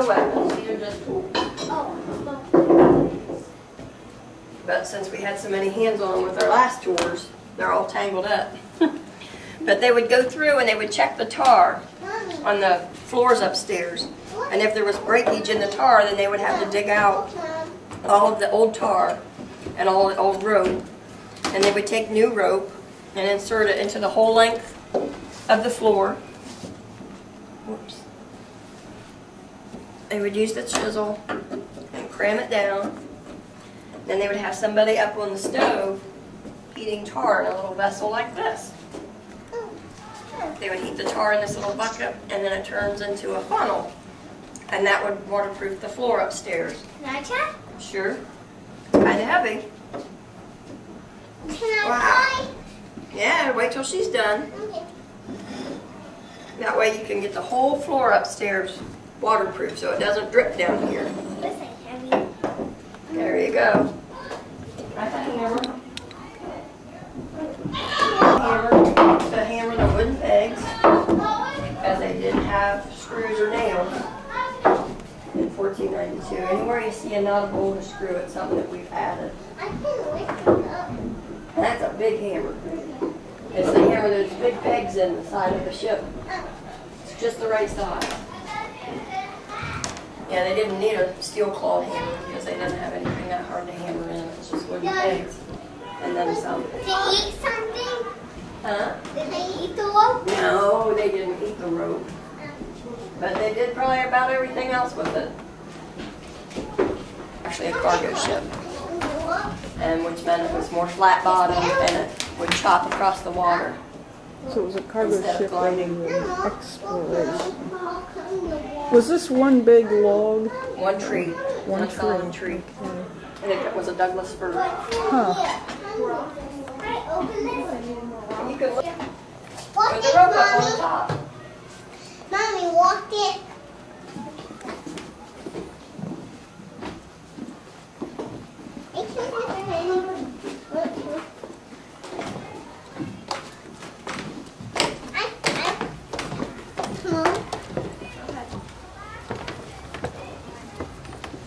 no weapons. These are just tools. But since we had so many hands on them with our last tours, they're all tangled up. But they would go through and they would check the tar on the floors upstairs. And if there was breakage in the tar, then they would have to dig out all of the old tar and all the old rope. And they would take new rope and insert it into the whole length of the floor. Whoops. They would use the chisel and cram it down. Then they would have somebody up on the stove heating tar in a little vessel like this. They would heat the tar in this little bucket, and then it turns into a funnel. And that would waterproof the floor upstairs. Can I try? Sure. Kind of heavy. Can I try? Yeah, wait till she's done. Okay. That way you can get the whole floor upstairs waterproof so it doesn't drip down here. This ain't heavy. There you go. Right, the hammer. To hammer the wooden pegs, because they didn't have screws or nails in 1492. Anywhere you see a nut, a bolt, or screw, it's something that we've added. I can lift it up. That's a big hammer. It's the hammer those big pegs in the side of the ship. It's just the right size. Yeah, they didn't need a steel clawed hammer because they didn't have anything that hard to hammer in. It's just wooden pegs. And then some. Did they eat something? Huh? Did they eat the rope? No, they didn't eat the rope. But they did probably about everything else with it. Actually a cargo ship. And which meant it was more flat bottom and it would chop across the water. So it was a cargo Instead of ship rather gliding. than exploration. Was this one big log? One tree. One solid tree. Okay. I think it was a Douglas fir. Huh. And you could look with the rope up on the top. Mommy, walk it.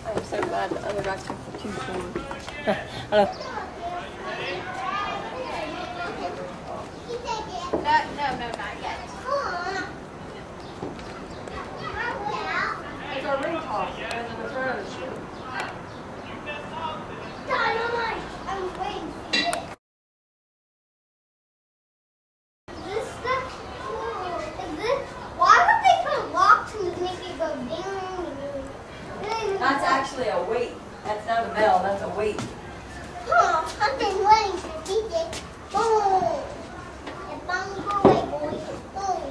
I'm so glad the other guy took the two forward. Hello. No, not yet. It's a ring toss. It goes in the front of the ship. Dynamite! I'm waiting for this. This stuff? Is this? Why would they put locks to make it go ding? That's actually a weight. That's not a bell. That's a weight. Oh, I've been waiting to see it. Boom! If I'm going, boys. Boom!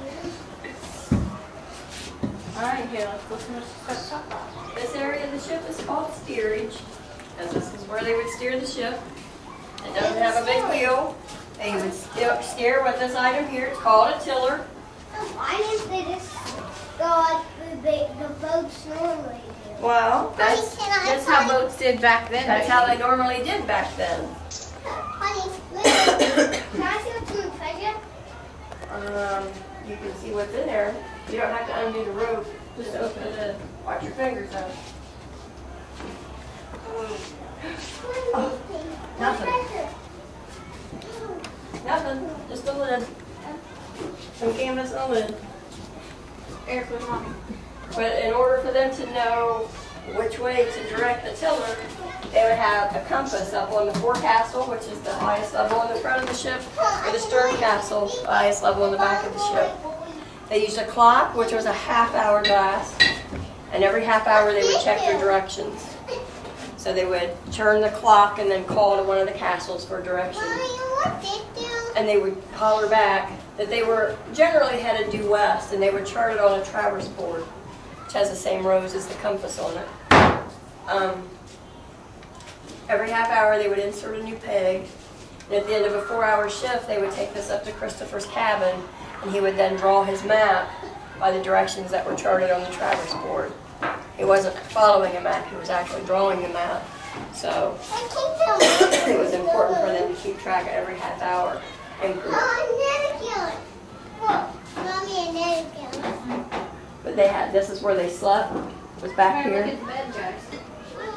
Alright, here, let's listen to what's talk about. This area of the ship is called steerage, because this is where they would steer the ship. It doesn't have a big wheel. They would steer with this item here. It's called a tiller. Why didn't they just go like the boats normally do? Well, that's How boats did back then. that's how they normally did back then. Honey, listen. Can I see what's in the treasure? You can see what's in there. You don't have to undo the rope. Just open it and watch your fingers out. Oh, nothing. Nothing. Just a lid. Some canvas and a lid. Eric was mommy. But in order for them to know which way to direct the tiller, they would have a compass up on the forecastle, which is the highest level on the front of the ship, or the stern castle, the highest level on the back of the ship. They used a clock, which was a half-hour glass, and every half hour they would check their directions. So they would turn the clock and then call to one of the castles for directions. And they would holler back that they were generally headed due west, and they would chart it on a traverse board, which has the same rows as the compass on it. Every half hour they would insert a new peg, and at the end of a 4-hour shift they would take this up to Christopher's cabin, and he would then draw his map by the directions that were charted on the traverse board. He wasn't following a map, he was actually drawing the map. So it was important for them to keep track of every half hour increment. But they had, this is where they slept, was back Look here. at the bed, guys.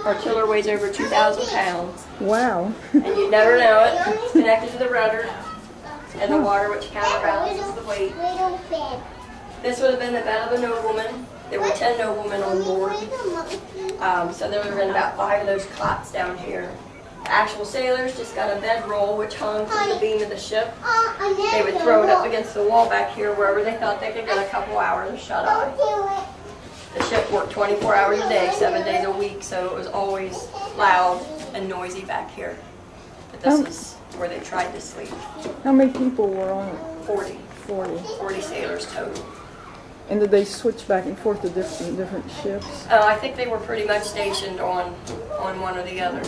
Our tiller weighs over 2,000 pounds. Wow. And you'd never know it. It's connected to the rudder and the water, which counterbalances the weight. Little bed. This would have been the bed of a nobleman. There were 10 noblemen on board. So there would have been about 5 of those cots down here. The actual sailors just got a bedroll which hung from the beam of the ship. They would throw it up against the wall back here wherever they thought they could get a couple hours of shut-eye. The ship worked 24 hours a day, 7 days a week, so it was always loud and noisy back here. But this is where they tried to sleep. How many people were on it? 40. 40. Sailors total. And did they switch back and forth to different ships? I think they were pretty much stationed on one or the other.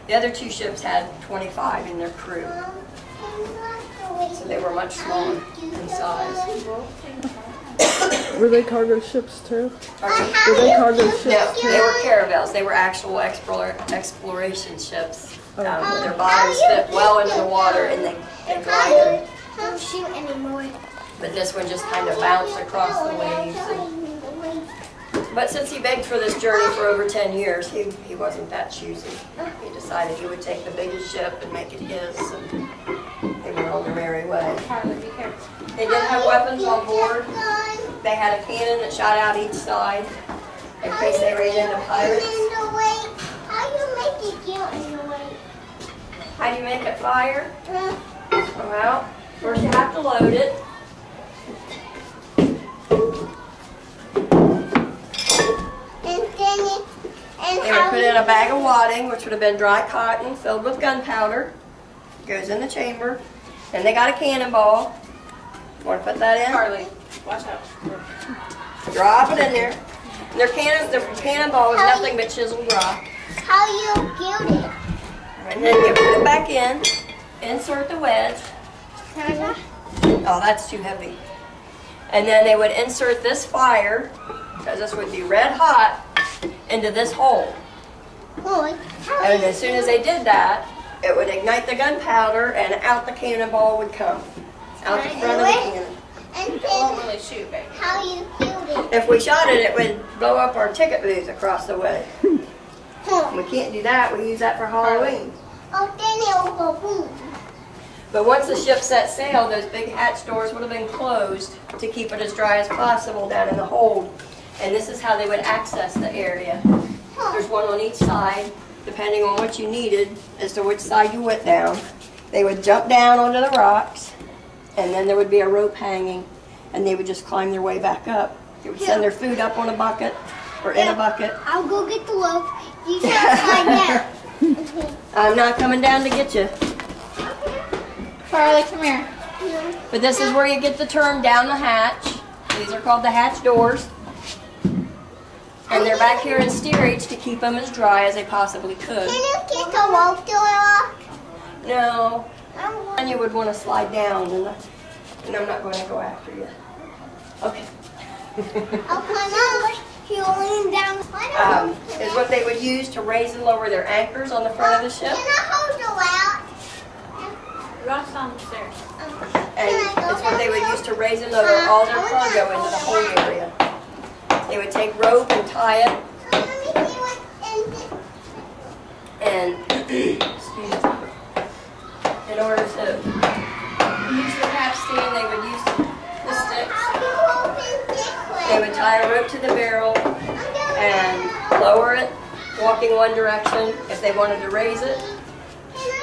The other 2 ships had 25 in their crew, so they were much smaller in size. Were they cargo ships too? Pardon? Were they cargo ships No, too? they were caravels. They were actual exploration ships. Oh. Their bottoms fit well into the water and they glided. Don't shoot anymore. But this one just kind of bounced across the waves. But since he begged for this journey for over 10 years, he wasn't that choosy. He decided he would take the biggest ship and make it his, and they went on their merry way. Harley, be careful. They did have weapons on board. They had a cannon that shot out each side in case they ran into pirates. How do you make it get in the way? How do you make it fire? Well, first you have to load it. They would put in a bag of wadding, which would have been dry cotton filled with gunpowder. Goes in the chamber. Then they got a cannonball. Want to put that in? Harley, watch out. Drop it in there. And their cannonball was nothing but chiseled rock. How you build it? And then you put it back in. Insert the wedge. Oh, that's too heavy. And then they would insert this fire, because this would be red hot, into this hole. And as soon as they did that, it would ignite the gunpowder and out the cannonball would come. Out the front of the cannon. And It won't then really shoot, baby. how you build it? If we shot it, it would blow up our ticket booths across the way. We can't do that. We use that for Halloween. Oh, then it'll go boom. But once the ship set sail, those big hatch doors would have been closed to keep it as dry as possible down in the hold. And this is how they would access the area. There's one on each side, depending on what you needed as to which side you went down. They would jump down onto the rocks, and then there would be a rope hanging, and they would just climb their way back up. They would send their food up on a bucket, or in a bucket. I'll go get the rope. You can't slide down. I'm not coming down to get you. Harley, come here. But this is where you get the term down the hatch. These are called the hatch doors. And they're back here in steerage to keep them as dry as they possibly could. Can you get the rope to it? No. And you would want to slide down, and I'm not going to go after you. Okay. I'll climb out. You're leaning down. Is what they would use to raise and lower their anchors on the front of the ship. Can I hold the out? Rock's on the stairs. And it's what they would use to raise and lower all their cargo into the hold area. They would take rope and tie it, and in order to use the capstan, they would use the sticks. They would tie a rope to the barrel and lower it, walking one direction. If they wanted to raise it,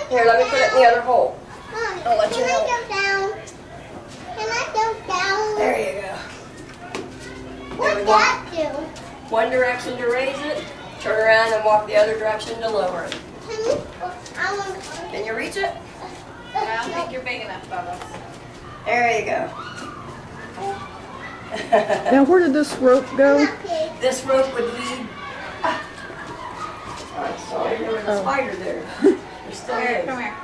here, let me put it in the other hole. I'll let you help. Can I go down? There you go. What's that do? One direction to raise it, turn around and walk the other direction to lower it. Can you reach it? I don't think you're big enough, Bubba. There you go. Now, where did this rope go? This rope would lead. I'm sorry, there was a spider there. There still Here, is. come here.